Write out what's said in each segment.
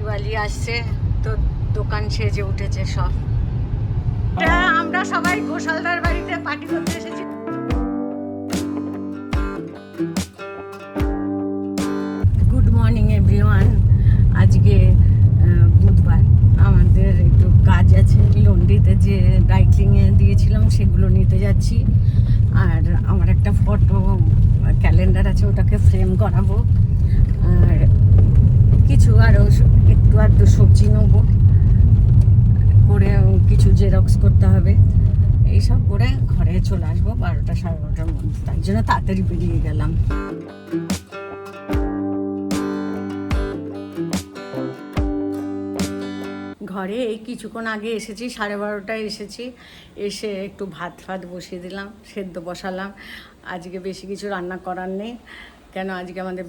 দিওয়ালি আসছে তো দোকান সেজে উঠেছে সব। আমরা সবাই গোশালদার বাড়িতে পার্টি করতে এসেছি। Good morning everyone. আজকে বুধবার, আমাদের একটু কাজ আছে লন্ড্রিতে, যে ড্রাই ক্লিনিংয়ে দিয়েছিলাম সেগুলো নিতে যাচ্ছি। আর আমার একটা ফটো ক্যালেন্ডার আছে, ওটাকে ফ্রেম করাবো। আর কিছু আরও একটু আধটু সবজি নেবো, করে কিছু জেরক্স করতে হবে। এইসব করে ঘরে চলে আসবো 12টা সাড়ে 12টার মধ্যে, তাই জন্য তাড়াতাড়ি বেরিয়ে গেলাম। ঘরে এই কিছুক্ষণ আগে এসেছি, 12:30টায় এসেছি। এসে একটু ভাত বসিয়ে দিলাম, সেদ্ধ বসালাম। আজকে বেশি কিছু রান্না করার নেই, কেন আজকে আমাদের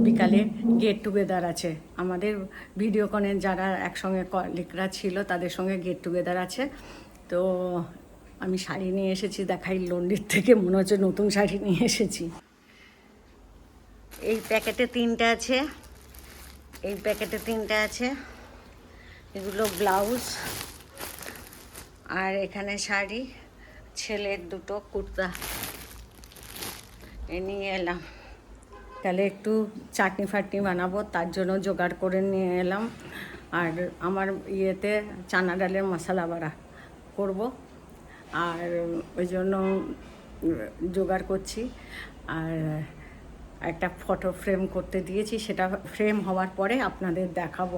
বিকালে গেট টুগেদার আছে। আমাদের ভিডিওকনের যারা একসঙ্গে কলিগরা ছিল তাদের সঙ্গে গেট টুগেদার আছে। তো আমি শাড়ি নিয়ে এসেছি, দেখাই লন্ড্রির থেকে, মনে হচ্ছে নতুন শাড়ি নিয়ে এসেছি। এই প্যাকেটে 3টে আছে, এই প্যাকেটে 3টে আছে। এগুলো ব্লাউজ, আর এখানে শাড়ি, ছেলের 2টো কুর্তা নিয়ে এলাম। তাহলে একটু চাটনি ফাটনি বানাবো, তার জন্য জোগাড় করে নিয়ে এলাম। আর আমার ইয়েতে চানা ডালের মশলা বাড়া করব, আর ওই জন্য জোগাড় করছি। আর একটা ফটো ফ্রেম করতে দিয়েছি, সেটা ফ্রেম হওয়ার পরে আপনাদের দেখাবো।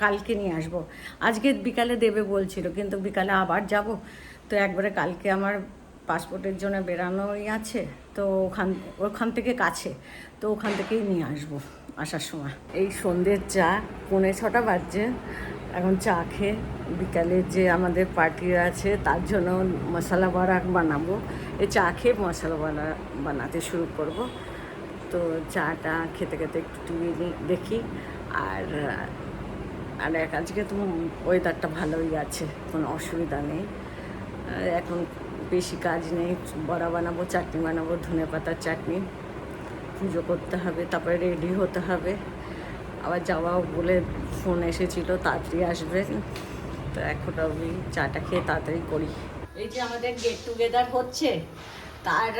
কালকে নিয়ে আসবো, আজকে বিকালে দেবে বলছিল, কিন্তু বিকালে আবার যাব। তো একবারে কালকে আমার পাসপোর্টের জন্য বেরানোই আছে, তো ওখান থেকে কাছে, তো ওখান থেকেই নিয়ে আসবো আসার সময়। এই সন্ধ্যের চা 5:45 বাজছে, এখন চা খেয়ে বিকালে যে আমাদের পার্টি আছে তার জন্য মশলা বড়া বানাবো। এই চা খেয়ে মশলা বড়া বানাতে শুরু করব। তো চাটা খেতে খেতে একটু টিভি দেখি। আর আজকে তো ওয়েদারটা ভালোই আছে, কোনো অসুবিধা নেই। এখন বেশি কাজ নেই, বড়া বানাবো, চাটনি বানাবো, ধনেপাতার চাটনি। পুজো করতে হবে, তারপরে রেডি হতে হবে। আবার যাওয়াও বলে ফোন এসেছিল, তাড়াতাড়ি আসবেন। তো এখন আমি চাটা খেয়ে তাড়াতাড়ি করি। এই যে আমাদের গেট টুগেদার হচ্ছে, তার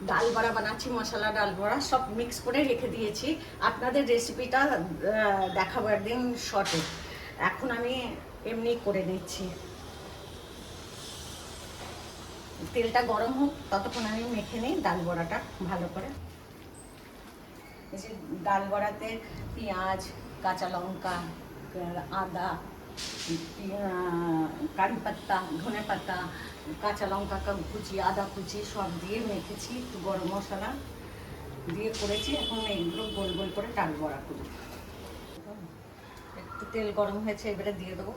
ডাল বড়া বানাচ্ছি, মশলা ডাল বড়া সব মিক্স করে রেখে দিয়েছি। আপনাদের রেসিপিটা দেখাবো একদিন শর্টে। এখন আমি এমনি করে নিচ্ছি। তেলটা গরম হোক, ততক্ষণ আমি মেখে নিই ডাল বড়াটা ভালো করে। এই যে ডাল বড়াতে পেঁয়াজ, কাঁচা লঙ্কা, আদা, কারি পাত্তা, ধনে পাতা, কাঁচা লঙ্কা কুচি, আদা কুচি সব দিয়ে মেখেছি, একটু গরম মশলা দিয়ে করেছি। এখন এইগুলো গোল গোল করে ডাল বড়া করি। একটু তেল গরম হয়েছে, এবারে দিয়ে দেবো।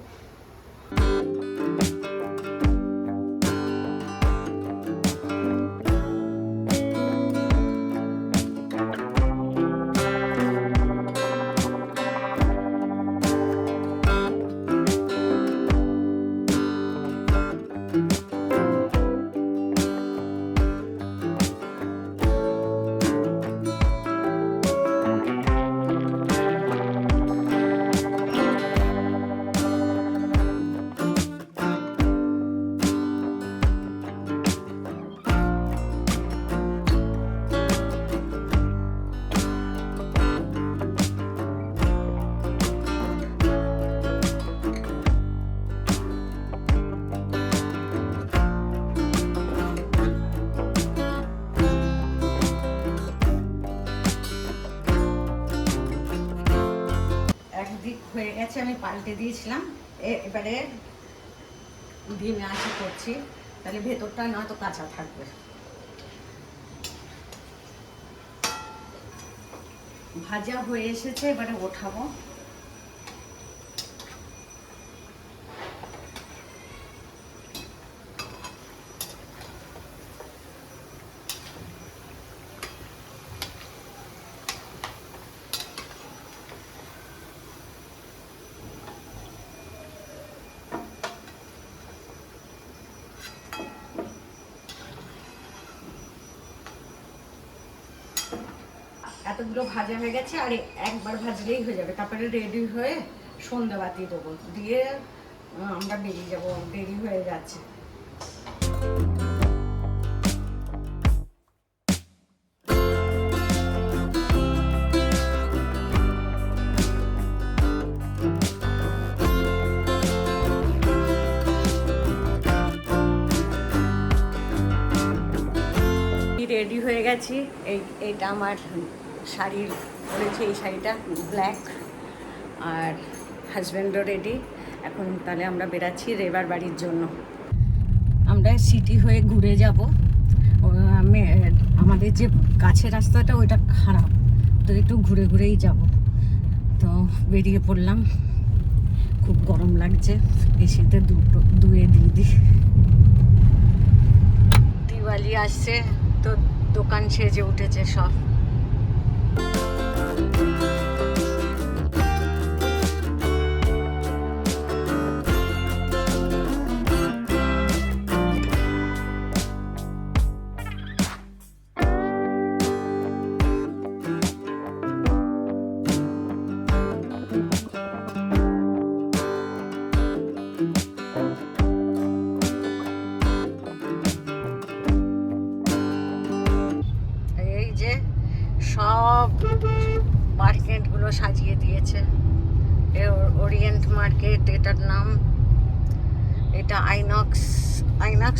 হয়ে গেছে, আমি পাল্টে দিয়েছিলাম। এবারে ধিমে আঁচে করছি, তাহলে ভেতরটা নয়তো কাঁচা থাকবে। ভাজা হয়ে এসেছে, এবারে ওঠাবো। এত এগুলো ভাজা হয়ে গেছে, আর একবার ভাজলেই হয়ে যাবে। তারপরে রেডি হয়ে সন্ধ্যাবাতি দেবো, দিয়ে আমরা বেরিয়ে যাবো, দেরি হয়ে যাচ্ছে। রেডি হয়ে গেছি। এইটা আমার শাড়ি পরেছে, এই শাড়িটা ব্ল্যাক, আর হাজব্যান্ডও রেডি। এখন তাহলে আমরা বেরাচ্ছি রেবার বাড়ির জন্য। আমরা সিটি হয়ে ঘুরে যাব। আমাদের যে কাছের রাস্তাটা ওইটা খারাপ, তো একটু ঘুরে ঘুরেই যাব। তো বেরিয়ে পড়লাম, খুব গরম লাগছে, এসিতে দুয়ে দিদি। দিওয়ালি আসছে, তো দোকান সেজে উঠেছে সব। সব মার্কেটগুলো সাজিয়ে দিয়েছে। ওরিয়েন্ট মার্কেট এটার নাম। এটা আইনক্স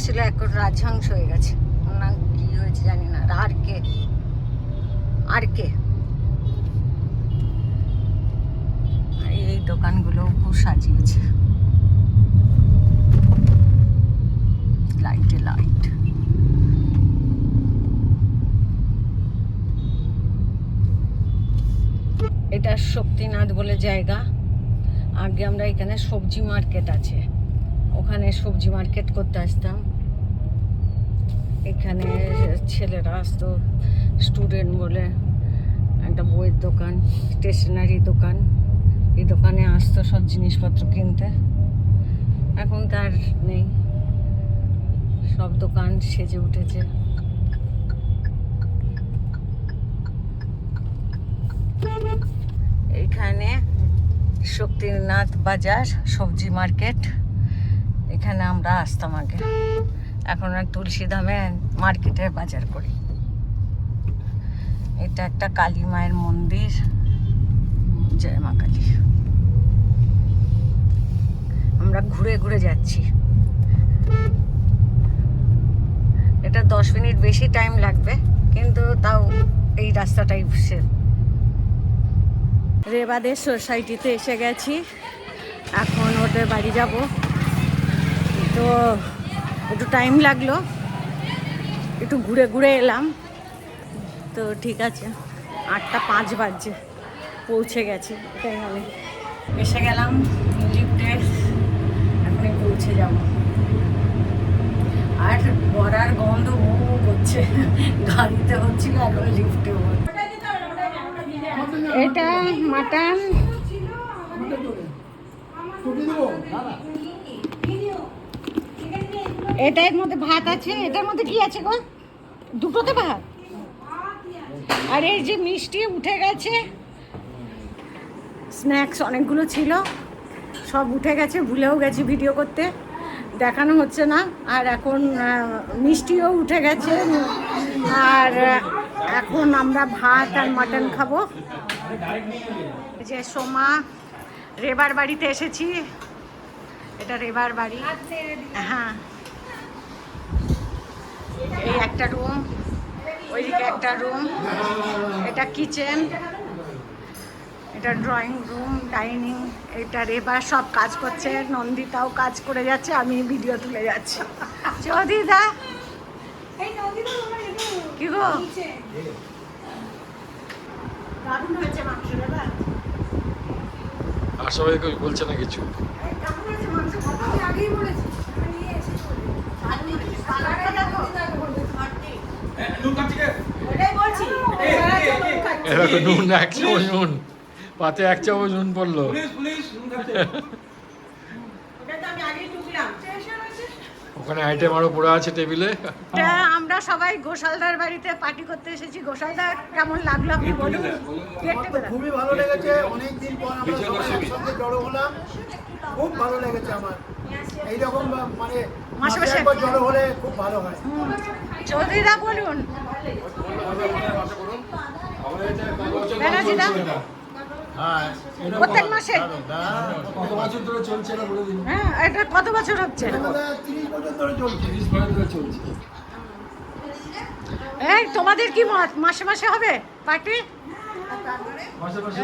ছিল, এখন রাজহংস হয়ে গেছে। না কি হয়েছে জানি না। আর কে এই দোকানগুলো খুব সাজিয়েছে, লাইটে লাইট। এটা শক্তিনাথ বলে জায়গা। আগে আমরা এখানে সবজি মার্কেট আছে, ওখানে সবজি মার্কেট করতে আসতাম। এখানে ছেলেরা আসতো, স্টুডেন্ট বলে একটা বইয়ের দোকান, স্টেশনারি দোকান, এই দোকানে আসতো সব জিনিসপত্র কিনতে। এখন তার নেই, সব দোকান সেজে উঠেছে। এখানে শক্তিনাথ বাজার সবজি মার্কেট, এখানে আমরা আসতাম আগে। এখন আর তুলসীধামে মার্কেটে বাজার করি। এটা একটা কালী মায়ের মন্দির, জয় মা কালী। আমরা ঘুরে ঘুরে যাচ্ছি। এটা 10 মিনিট বেশি টাইম লাগবে, কিন্তু তাও এই রাস্তাটাই সে। রেবাদের সোসাইটিতে এসে গেছি, এখন ওদের বাড়ি যাব। তো একটু টাইম লাগলো, একটু ঘুরে ঘুরে এলাম। তো ঠিক আছে, 8:05 বাজছে, পৌঁছে গেছি। এটাই আমি এসে গেলাম লিফটে, এখনই পৌঁছে যাব। আর বড়ার গন্ধ করছে, গাড়িতে হচ্ছিল, এখন লিফটে। এটা মাটন, এটার মধ্যে ভাত আছে। এটার মধ্যে কি আছে গো? দুটোতে ভাত। আর এই যে মিষ্টি উঠে গেছে, স্ন্যাক্স অনেকগুলো ছিল, সব উঠে গেছে, ভুলেও গেছি ভিডিও করতে, দেখানো হচ্ছে না। আর এখন মিষ্টিও উঠে গেছে। আর এখন আমরা ভাত আর মাটন খাবো। যে সোমা রেবার বাড়িতে এসেছি, এটা রেবার বাড়ি। হ্যাঁ, এই একটা রুম, ওইদিকে একটা রুম, এটা কিচেন, এটা ড্রয়িং রুম, ডাইনিং। এটা রেবার সব কাজ করছে, নন্দিতাও কাজ করে যাচ্ছে, আমি ভিডিও তুলে যাচ্ছি। চৌদিদা কি গো, দারুণ হয়েছে মাংস। রেবার আর সবাই বলছে না কিছু। নুন 1 চামচ নুন, পাতে 1 চামচ নুন পড়লো। ওখানে আইটেম আরো পড়ে আছে টেবিলে। তা আমরা সবাই ঘোষালদার বাড়িতে পার্টি করতে এসেছি। ঘোষালদা কেমন লাগলো আপনি বলুন। আমার তো খুবই ভালো লেগেছে, অনেকদিন পর আমরা সবাই একসঙ্গে জড়ো হলাম, খুব ভালো লেগেছে আমার। এইরকম মানে মাসে মাসে একবার জড়ো হলে খুব ভালো হয়। চৌধুরীদা বলুন। ব্যানার্জিদা প্রত্যেক মাসে কত বছর ধরে চলছে না বলে দিন। হ্যাঁ, এটা কত বছর হচ্ছে? 30 বছর ধরে চলছে। 30 বছর ধরে চলছে। এই তোমাদের কি মত, মাসে মাসে হবে পার্টি? মাসে মাসে